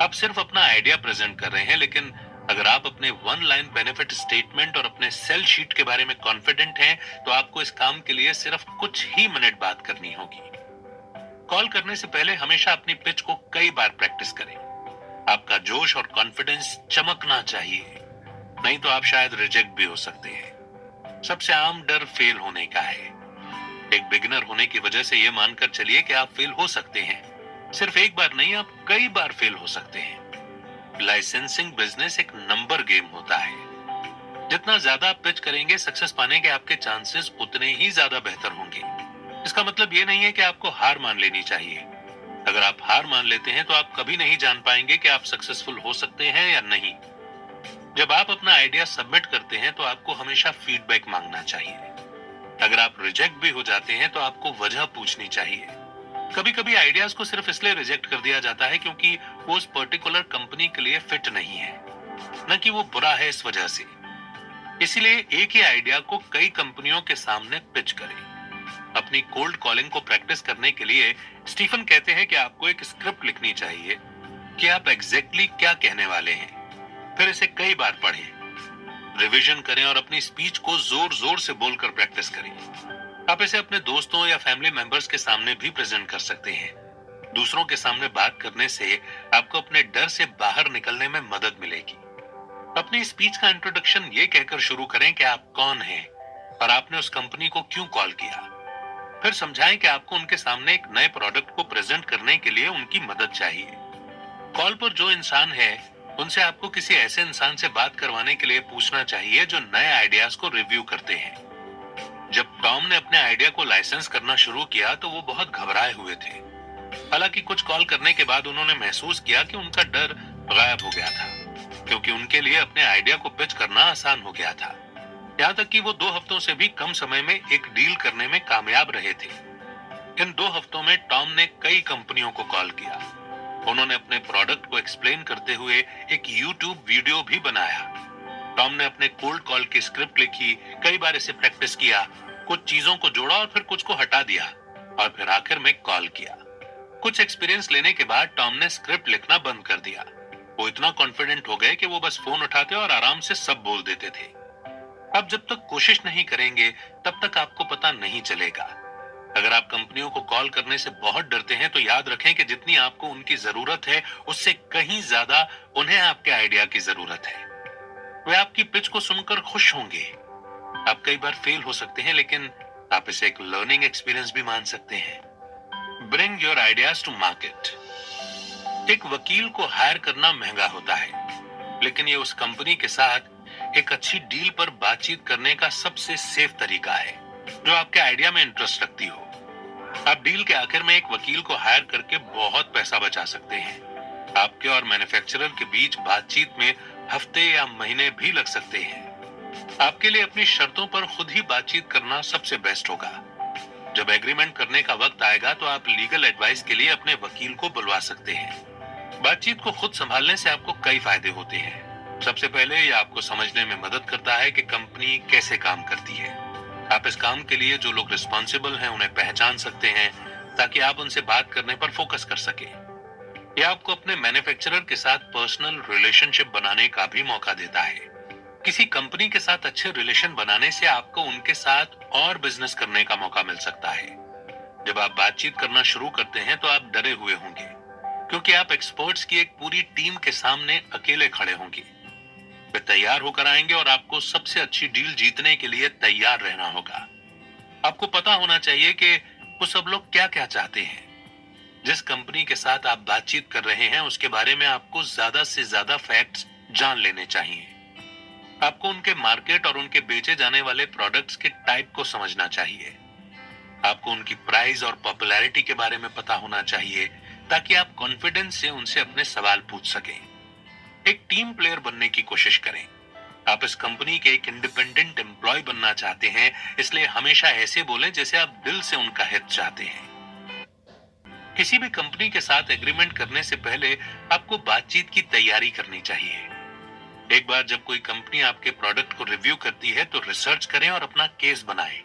आप सिर्फ अपना आइडिया प्रेजेंट कर रहे हैं। लेकिन अगर आप अपने वन लाइन बेनिफिट स्टेटमेंट और अपने सेल शीट के बारे में कॉन्फिडेंट हैं, तो आपको इस काम के लिए सिर्फ कुछ ही मिनट बात करनी होगी। कॉल करने से पहले हमेशा अपनी पिच को कई बार प्रैक्टिस करें। आपका जोश और कॉन्फिडेंस चमकना चाहिए, नहीं तो आप शायद रिजेक्ट भी हो सकते हैं। सबसे आम डर फेल होने का है। एक बिगिनर होने की वजह से यह मानकर चलिए कि आप फेल हो सकते हैं। सिर्फ एक बार नहीं, आप कई बार फेल हो सकते हैं। लाइसेंसिंग बिजनेस एक नंबर गेम होता है। जितना ज्यादा आप पिच करेंगे, सक्सेस पाने के आपके चांसेस उतने ही ज्यादा बेहतर होंगे। इसका मतलब ये नहीं है कि आपको हार मान लेनी चाहिए। अगर आप हार मान लेते हैं तो आप कभी नहीं जान पाएंगे कि आप सक्सेसफुल हो सकते हैं या नहीं। जब आप अपना आइडिया सबमिट करते हैं तो आपको हमेशा फीडबैक मांगना चाहिए। अगर आप रिजेक्ट भी हो जाते हैं तो आपको वजह पूछनी चाहिए। कभी कभी आइडियाज को सिर्फ इसलिए रिजेक्ट कर दिया जाता है क्योंकि वो उस पर्टिकुलर कंपनी के लिए फिट नहीं है, न कि वो बुरा है इस वजह से। इसलिए एक ही आइडिया को कई कंपनियों के सामने पिच करें। अपनी कोल्ड कॉलिंग को प्रैक्टिस करने के लिए स्टीफन कहते हैं कि आपको एक स्क्रिप्ट लिखनी चाहिए कि आप एग्जैक्टली क्या कहने वाले हैं। फिर इसे कई बार पढ़ें, रिवीजन करें और अपनी स्पीच को जोर जोर से बोलकर प्रैक्टिस करें। आप इसे अपने दोस्तों या फैमिली मेंबर्स के सामने भी प्रेजेंट कर सकते हैं। दूसरों के सामने बात करने से आपको अपने डर से बाहर निकलने में मदद मिलेगी। अपनी स्पीच का इंट्रोडक्शन ये कहकर शुरू करें कि आप कौन हैं और आपने उस कंपनी को क्यों कॉल किया। फिर समझाएं कि आपको उनके सामने एक नए प्रोडक्ट को प्रेजेंट करने के लिए उनकी मदद चाहिए। कॉल पर जो इंसान है उनसे आपको किसी ऐसे इंसान से बात करवाने के लिए पूछना चाहिए जो नए आइडियाज को रिव्यू करते हैं। जब टॉम ने अपने आइडिया को लाइसेंस करना शुरू किया तो वो बहुत घबराए हुए थे। हालांकि कुछ कॉल करने के बाद उन्होंने महसूस किया कि उनका डर गायब हो गया था, क्योंकि उनके लिए अपने आइडिया को पिच करना आसान हो गया था। यहाँ तक कि वो 2 हफ्तों से भी कम समय में एक डील करने में कामयाब रहे थे। इन 2 हफ्तों में टॉम ने कई कंपनियों को कॉल किया। उन्होंने अपने प्रोडक्ट को एक्सप्लेन करते हुए एक YouTube वीडियो भी बनाया। टॉम ने अपने कोल्ड कॉल की स्क्रिप्ट लिखी, कई बार इसे प्रैक्टिस किया, कुछ चीजों को जोड़ा और फिर कुछ को हटा दिया और फिर आखिर में कॉल किया। कुछ एक्सपीरियंस लेने के बाद टॉम ने स्क्रिप्ट लिखना बंद कर दिया। वो इतना कॉन्फिडेंट हो गए कि वो बस फोन उठाते और आराम से सब बोल देते थे। आप जब तक कोशिश नहीं करेंगे तब तक आपको पता नहीं चलेगा। अगर आप कंपनियों को कॉल करने से बहुत डरते हैं तो याद रखें कि जितनी आपको उनकी जरूरत है उससे कहीं ज्यादा उन्हें आपके आइडिया की जरूरत है। वे आपकी पिच को सुनकर खुश होंगे। आप कई बार फेल हो सकते हैं, लेकिन आप इसे एक लर्निंग एक्सपीरियंस भी मान सकते हैं। Bring your ideas to market. एक वकील को हायर करना महंगा होता है, लेकिन ये उस कंपनी के साथ एक अच्छी डील पर बातचीत करने का सबसे सेफ तरीका है जो आपके आइडिया में इंटरेस्ट रखती हो। आप डील के आखिर में एक वकील को हायर करके बहुत पैसा बचा सकते हैं। आपके और मैन्युफैक्चरर के बीच बातचीत में हफ्ते या महीने भी लग सकते हैं। आपके लिए अपनी शर्तों पर खुद ही बातचीत करना सबसे बेस्ट होगा। जब एग्रीमेंट करने का वक्त आएगा तो आप लीगल एडवाइस के लिए अपने वकील को बुलवा सकते हैं। बातचीत को खुद संभालने से आपको कई फायदे होते हैं। सबसे पहले यह आपको समझने में मदद करता है कि कंपनी कैसे काम करती है। आप इस काम के लिए जो लोग रिस्पॉन्सिबल हैं उन्हें पहचान सकते हैं, ताकि आप उनसे बात करने पर फोकस कर सके। यह आपको अपने मैन्युफैक्चरर के साथ पर्सनल रिलेशनशिप बनाने का भी मौका देता है। किसी कंपनी के साथ अच्छे रिलेशन बनाने से आपको उनके साथ और बिजनेस करने का मौका मिल सकता है। जब आप बातचीत करना शुरू करते हैं तो आप डरे हुए होंगे, क्योंकि आप एक्सपर्ट्स की एक पूरी टीम के सामने अकेले खड़े होंगे। वे तैयार होकर आएंगे और आपको सबसे अच्छी डील जीतने के लिए तैयार रहना होगा। आपको पता होना चाहिए कि वो सब लोग क्या क्या चाहते हैं। जिस कंपनी के साथ आप बातचीत कर रहे हैं उसके बारे में आपको ज्यादा से ज्यादा फैक्ट्स जान लेने चाहिए। आपको उनके मार्केट और उनके बेचे जाने वाले प्रोडक्ट्स के टाइप को समझना चाहिए। आपको उनकी प्राइस और पॉपुलैरिटी के बारे में पता होना चाहिए, ताकि आप कॉन्फिडेंस से उनसे अपने सवाल पूछ सकें। एक टीम प्लेयर बनने की कोशिश करें। आप इस कंपनी के एक इंडिपेंडेंट एम्प्लॉय बनना चाहते हैं, इसलिए हमेशा ऐसे बोलें जैसे आप दिल से उनका हित चाहते हैं। किसी भी कंपनी के साथ एग्रीमेंट करने से पहले आपको बातचीत की तैयारी करनी चाहिए। एक बार जब कोई कंपनी आपके प्रोडक्ट को रिव्यू करती है तो रिसर्च करें और अपना केस बनाएं।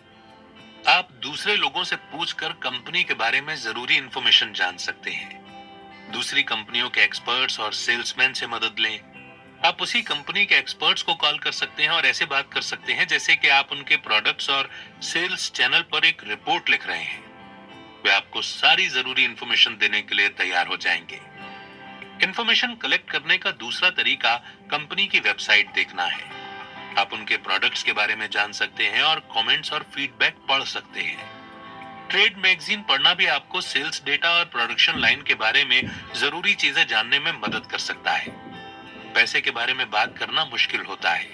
आप दूसरे लोगों से पूछकर कंपनी के बारे में जरूरी इंफॉर्मेशन जान सकते हैं। दूसरी कंपनियों के एक्सपर्ट्स और सेल्समैन से मदद लें। आप उसी कंपनी के एक्सपर्ट्स को कॉल कर सकते हैं और ऐसे बात कर सकते हैं जैसे कि आप उनके प्रोडक्ट्स और सेल्स चैनल पर एक रिपोर्ट लिख रहे हैं। वे आपको सारी जरूरी इंफॉर्मेशन देने के लिए तैयार हो जाएंगे। इंफॉर्मेशन कलेक्ट करने का दूसरा तरीका कंपनी की वेबसाइट देखना है। आप उनके प्रोडक्ट्स के बारे में जान सकते हैं और कमेंट्स और फीडबैक पढ़ सकते हैं। ट्रेड मैगजीन पढ़ना भी आपको सेल्स डेटा और प्रोडक्शन लाइन के बारे में जरूरी चीजें जानने में मदद कर सकता है। पैसे के बारे में बात करना मुश्किल होता है।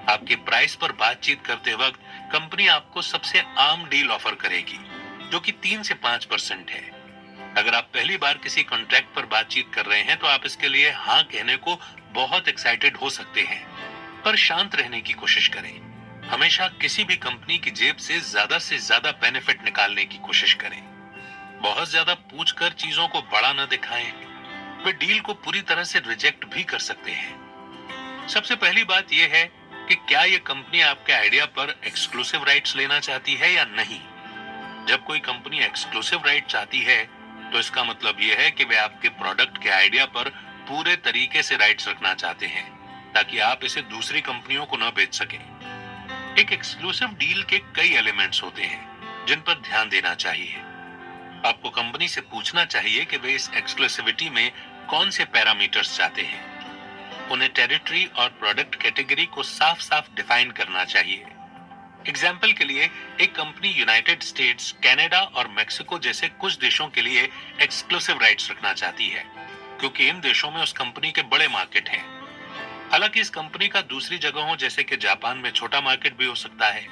आपके प्राइस पर बातचीत करते वक्त कंपनी आपको सबसे आम डील ऑफर करेगी, जो कि 3 से 5% है। अगर आप पहली बार किसी कॉन्ट्रैक्ट पर बातचीत कर रहे हैं तो आप इसके लिए हाँ कहने को बहुत एक्साइटेड हो सकते हैं, पर शांत रहने की कोशिश करें। हमेशा किसी भी कंपनी की जेब से ज्यादा बेनिफिट निकालने की कोशिश करें। बहुत ज्यादा पूछकर चीजों को बड़ा न दिखाएं। वे डील को पूरी तरह से रिजेक्ट भी कर सकते हैं। सबसे पहली बात यह है कि क्या यह कंपनी आपके आइडिया पर एक्सक्लूसिव राइट्स लेना चाहती है या नहीं। जब कोई कंपनी एक्सक्लूसिव राइट चाहती है तो इसका मतलब यह है कि वे आपके प्रोडक्ट के आइडिया पर पूरे तरीके से राइट्स रखना चाहते हैं, ताकि आप इसे दूसरी कंपनियों को न बेच सकें। एक एक्सक्लूसिव डील के कई एलिमेंट्स होते हैं जिन पर ध्यान देना चाहिए। आपको कंपनी से पूछना चाहिए कि वे इस एक्सक्लूसिविटी में कौन से पैरामीटर्स चाहते हैं। उन्हें टेरिटरी और प्रोडक्ट कैटेगरी को साफ साफ डिफाइन करना चाहिए। एग्जाम्पल के लिए एक कंपनी यूनाइटेड स्टेट्स, कनाडा और मेक्सिको जैसे कुछ देशों के लिए एक्सक्लूसिव राइट्स रखना चाहती है, क्योंकि इन देशों में उस कंपनी के बड़े मार्केट हैं। हालांकि इस कंपनी का दूसरी जगहों जैसे कि जापान में छोटा मार्केट भी हो सकता है।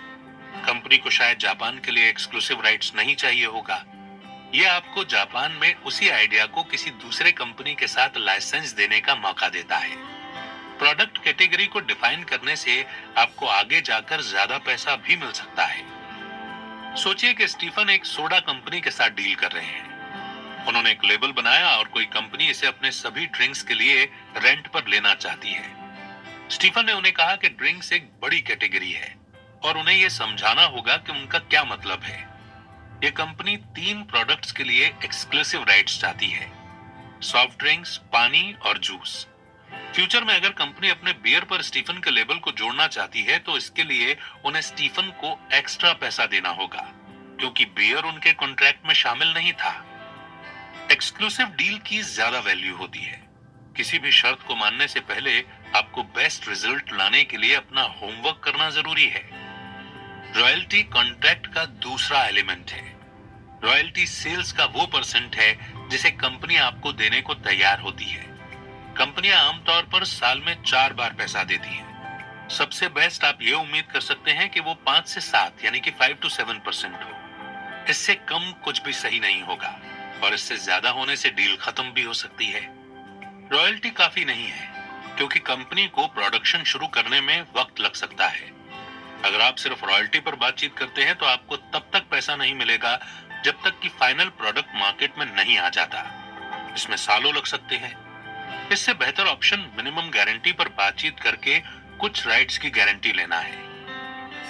कंपनी को शायद जापान के लिए एक्सक्लूसिव राइट्स नहीं चाहिए होगा। यह आपको जापान में उसी आइडिया को किसी दूसरे कंपनी के साथ लाइसेंस देने का मौका देता है। प्रोडक्ट कैटेगरी को डिफाइन करने से आपको आगे जाकर ज्यादा पैसा भी मिल सकता है। सोचिए कि स्टीफन एक सोडा कंपनी के साथ डील कर रहे हैं। उन्होंने एक लेबल बनाया और कोई कंपनी इसे अपने सभी ड्रिंक्स के लिए रेंट पर लेना चाहती है। स्टीफन ने उन्हें कहा कि ड्रिंक्स एक बड़ी कैटेगरी है और उन्हें यह समझाना होगा कि उनका क्या मतलब है। यह कंपनी 3 प्रोडक्ट्स के लिए एक्सक्लूसिव राइट्स चाहती है: सॉफ्ट ड्रिंक्स, पानी और जूस। फ्यूचर में अगर कंपनी अपने बियर पर स्टीफन के लेबल को जोड़ना चाहती है तो इसके लिए उन्हें स्टीफन को एक्स्ट्रा पैसा देना होगा, क्योंकि बियर उनके कॉन्ट्रैक्ट में शामिल नहीं था। एक्सक्लूसिव डील की ज्यादा वैल्यू होती है। किसी भी शर्त को मानने से पहले आपको बेस्ट रिजल्ट लाने के लिए अपना होमवर्क करना जरूरी है। रॉयल्टी कॉन्ट्रैक्ट का दूसरा एलिमेंट है। रॉयल्टी सेल्स का वो परसेंट है जिसे कंपनी आपको देने को तैयार होती है। कंपनियां आमतौर पर साल में 4 बार पैसा देती हैं। सबसे बेस्ट आप ये उम्मीद कर सकते हैं कि वो 5 से 7 यानी कि 5 to 7% हो। इससे कम कुछ भी सही नहीं होगा और इससे ज्यादा होने से डील खत्म भी हो सकती है। रॉयल्टी काफी नहीं है, क्योंकि कंपनी को प्रोडक्शन शुरू करने में वक्त लग सकता है। अगर आप सिर्फ रॉयल्टी पर बातचीत करते हैं तो आपको तब तक पैसा नहीं मिलेगा जब तक कि फाइनल प्रोडक्ट मार्केट में नहीं आ जाता। इसमें सालों लग सकते हैं। इससे बेहतर ऑप्शन मिनिमम गारंटी पर बातचीत करके कुछ राइट्स की गारंटी लेना है।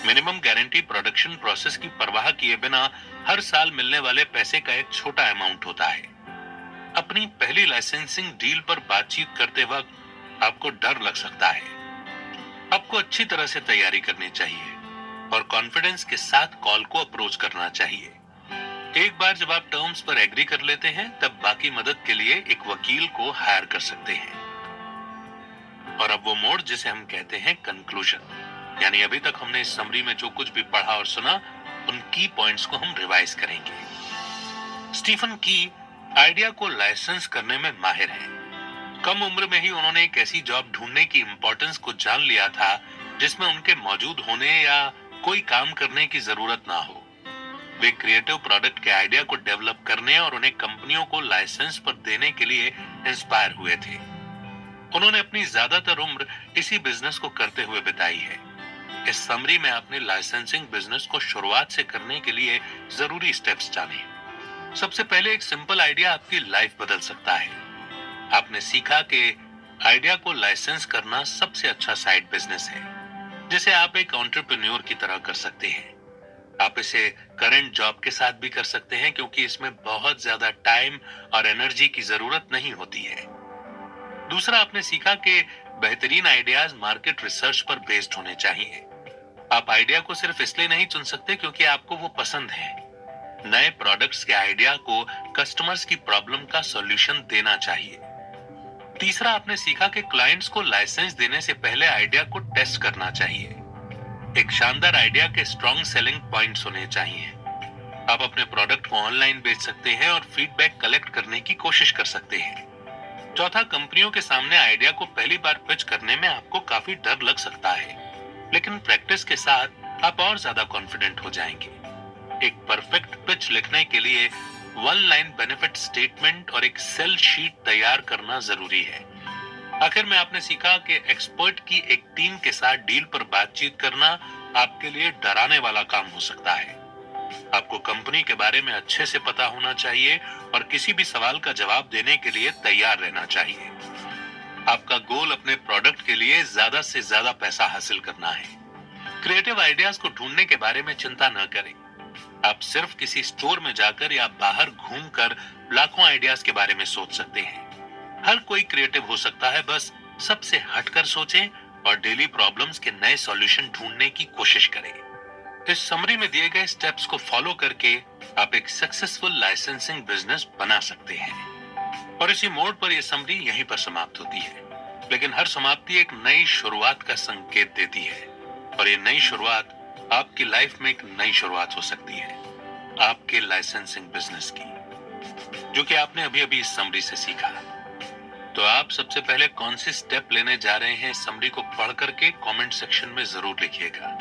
मिनिमम गारंटी प्रोडक्शन प्रोसेस की परवाह किए बिना हर साल मिलने वाले पैसे का एक छोटा अमाउंट होता है। अपनी पहली लाइसेंसिंग डील पर बातचीत करते वक्त आपको डर लग सकता है। आपको अच्छी तरह से तैयारी करनी चाहिए और कॉन्फिडेंस के साथ कॉल को अप्रोच करना चाहिए। एक बार जब आप टर्म्स पर एग्री कर लेते हैं तब बाकी मदद के लिए एक वकील को हायर कर सकते हैं। और अब वो मोड़ जिसे हम कहते हैं कंक्लूजन, यानी अभी तक हमने इस समरी में जो कुछ भी पढ़ा और सुना उन की पॉइंट्स को हम रिवाइज करेंगे। स्टीफन की आइडिया को लाइसेंस करने में माहिर है। कम उम्र में ही उन्होंने एक ऐसी जॉब ढूंढने की इंपॉर्टेंस को जान लिया था जिसमें उनके मौजूद होने या कोई काम करने की जरूरत ना हो। वे क्रिएटिव प्रोडक्ट के आइडिया को डेवलप करने और उन्हें कंपनियों को लाइसेंस पर देने के लिए इंस्पायर हुए थे। उन्होंने अपनी ज्यादातर उम्र इसी बिजनेस को करते हुए बिताई है। इस समरी में आपने लाइसेंसिंग बिजनेस को शुरुआत से करने के लिए जरूरी स्टेप्स जाने। सबसे पहले एक सिंपल आइडिया आपकी लाइफ बदल सकता है। आपने सीखा कि आइडिया को लाइसेंस करना सबसे अच्छा साइड बिजनेस है, जिसे आप एक एंटरप्रेन्योर की तरह कर सकते हैं। आप इसे करंट जॉब के साथ भी कर सकते हैं, क्योंकि इसमें बहुत ज्यादा टाइम और एनर्जी की जरूरत नहीं होती है। दूसरा, आपने सीखा कि बेहतरीन आइडियाज मार्केट रिसर्च पर बेस्ड होने चाहिए। आप आइडिया को सिर्फ इसलिए नहीं चुन सकते क्योंकि आपको वो पसंद है। नए प्रोडक्ट्स के आइडिया को कस्टमर्स की प्रॉब्लम का सॉल्यूशन देना चाहिए। तीसरा, आपने सीखा कि क्लाइंट्स को लाइसेंस देने से पहले आइडिया को टेस्ट करना चाहिए। एक शानदार आइडिया के स्ट्रॉन्ग सेलिंग पॉइंट्स होने चाहिए। आप अपने प्रोडक्ट को ऑनलाइन बेच सकते हैं और फीडबैक कलेक्ट करने की कोशिश कर सकते हैं। चौथा, कंपनियों के सामने आइडिया को पहली बार पिच करने में आपको काफी डर लग सकता है, लेकिन प्रैक्टिस के साथ आप और ज्यादा कॉन्फिडेंट हो जाएंगे। एक परफेक्ट पिच लिखने के लिए वन लाइन बेनिफिट स्टेटमेंट और एक सेल शीट तैयार करना जरूरी है। आखिर में आपने सीखा कि एक्सपर्ट की एक टीम के साथ डील पर बातचीत करना आपके लिए डराने वाला काम हो सकता है। आपको कंपनी के बारे में अच्छे से पता होना चाहिए और किसी भी सवाल का जवाब देने के लिए तैयार रहना चाहिए। आपका गोल अपने प्रोडक्ट के लिए ज्यादा से ज्यादा पैसा हासिल करना है। क्रिएटिव आइडियाज को ढूंढने के बारे में चिंता न करें। आप सिर्फ किसी स्टोर में जाकर या बाहर घूमकर लाखों आइडियाज के बारे में सोच सकते हैं। हर कोई क्रिएटिव हो सकता है, बस सबसे हटकर सोचें और डेली प्रॉब्लम्स के नए सॉल्यूशन ढूंढने की कोशिश करें। इस समरी में दिए गए स्टेप्स को फॉलो करके आप एक सक्सेसफुल लाइसेंसिंग बिजनेस बना सकते हैं। और इसी मोड़ पर यह समरी यहीं पर समाप्त होती है, लेकिन हर समाप्ति एक नई शुरुआत का संकेत देती है। और ये नई शुरुआत आपकी लाइफ में एक नई शुरुआत हो सकती है, आपके लाइसेंसिंग बिजनेस की, जो कि आपने अभी अभी इस समरी से सीखा। तो आप सबसे पहले कौन सी स्टेप लेने जा रहे हैं, समरी को पढ़ करके कमेंट सेक्शन में जरूर लिखिएगा।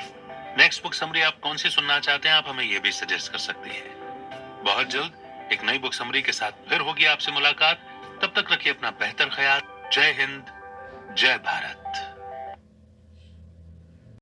नेक्स्ट बुक समरी आप कौन सी सुनना चाहते हैं, आप हमें यह भी सजेस्ट कर सकते हैं। बहुत जल्द एक नई बुक समरी के साथ फिर होगी आपसे मुलाकात। तब तक रखिए अपना बेहतर ख्याल। जय हिंद, जय भारत।